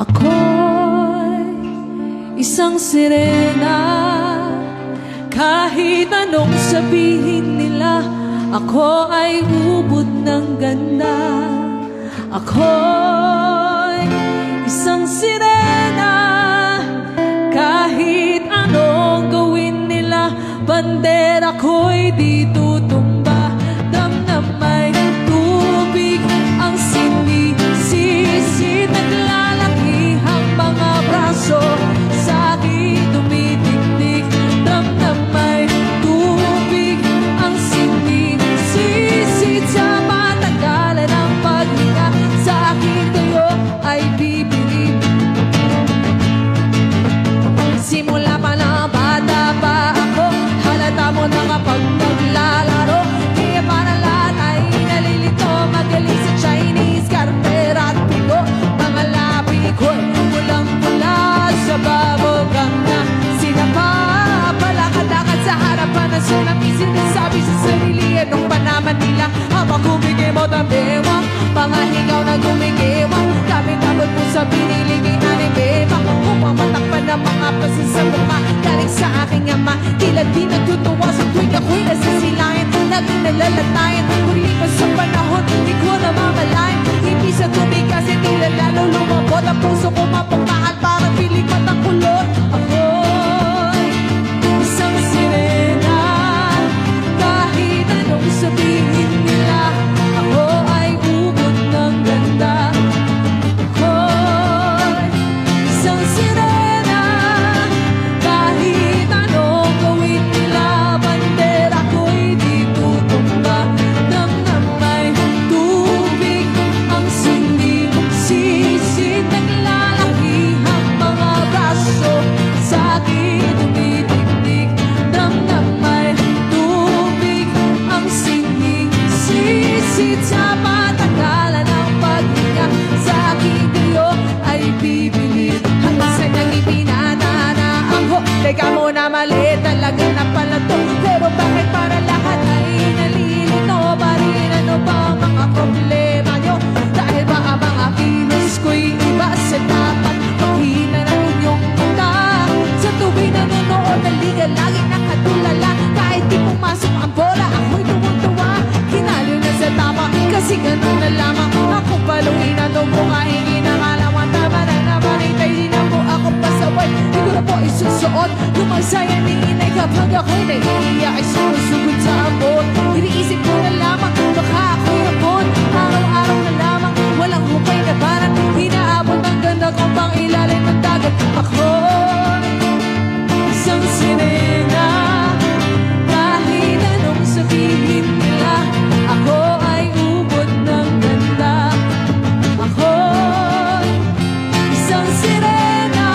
Ako'y isang sirena, kahit anong sabihin nila, ako ay ubod ng ganda. Ako'y isang sirena, kahit anong gawin nila, bandera ko'y di tutumba. Damdamay tubig ang sinisisi, naglalakihang mga braso sa akin tumitiktik. Damdamay tubig ang sinisisi, sa matagalan ng paghinga, sa akin kayo ay bibili. Simula pa lang bata pa ako, halata mo na kapag naglalaro. Kaya para lahat ay nalilito, magaling sa Chinese, kartera at pigo. Mga labi ko'y pulang-pula sa bubblegum na sinapapalakad-lakad sa harapan ng tsunami. Sinasabi sa sarili, anong panaman nila? Habang kumikimot ang bewang, mga hingaw na gumigiwang, kaming-kamot mo sa biniligay anime. Pumamatakpan ng mga pasin sa mukha, galing sa aking ama. Tila di natutuwa sa tuwing ako'y nasisilayan, laging nalalatayan. Kulipas sa panahon, di ko na mamalayan. Hindi sa tumigas, tila lalo lumabot. Ang puso ko mapagmahal, parang piling matang kulot. Ako'y isang sirena, kahit anong sabihin nila, ako ay ubod ng ganda. Ako'y isang sirena, kahit anong gawin nila, bandera ko'y di tutumba. Damdamay tubig ang sinisisi, naglalakihang mga braso sa akin tumitiktik. Damdamay tubig ang sinisisi, sa matagalan ng paghinga, sa akin kayo ay bibili. Hanggang sa nang ibinata na ako, teka muna, mali talaga na pala to. Pero bakit para lahat ay nalilito pa rin? Ano ba ang mga problema nyo? Dahil ba ang mga kilos ko'y iba sa dapat makina ng inyong mata? Sa tuwing nanonood ng liga, laging nakatulala. Kahit di pumasok ang bola, ako'y tumutuwa. Kinalo na sa tama, kasi ganun na lamang. Ako paluin na ito mo, kahingi na kalaman. Tama na naman, hindi na po ako pasaway. Di ko na po isusuot yung magsaya ni inay. Kapag ako'y naiiyak ay sumusugod sa abot. Iniisip ko na lamang, baka ako'y abot. Araw-araw na lamang, walang hupay na banat. Hinaabot ang ganda kong pang ilalim ng dagat. Ako'y isang sirena, kahit anong sabihin nila, ako ay ubod ng ganda. Ako'y isang sirena,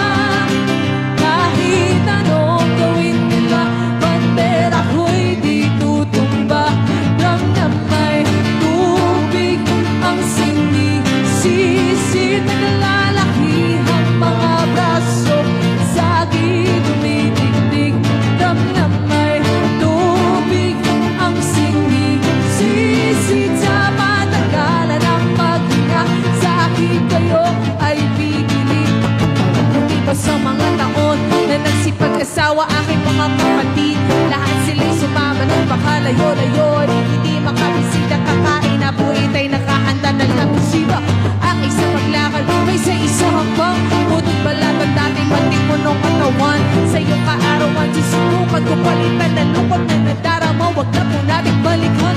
kahit anong gawin nila, bandera ko'y di tutumba. Damdamay tubig ang sinisisi, naglalakihang mga braso sa akin tumitiktik. Damdamay tubig ang sinisisi, sa matagalan ng paghinga, sa akin kayo ay bibili. Hindi pa sa mga taon na nagsipag-asawa aking mga kapatid, lahat sila'y sumama ng pakalayo-layo. Hindi makabisita, kakain na buhit ay nakahanda na lang musika. Ang isang maglakad, may sa isang hanggang putod balat ang dating matipunong katawan. Sa iyong kaarawan, susubukan ko palitan na lungkot na nadarama. Huwag na po natin balikan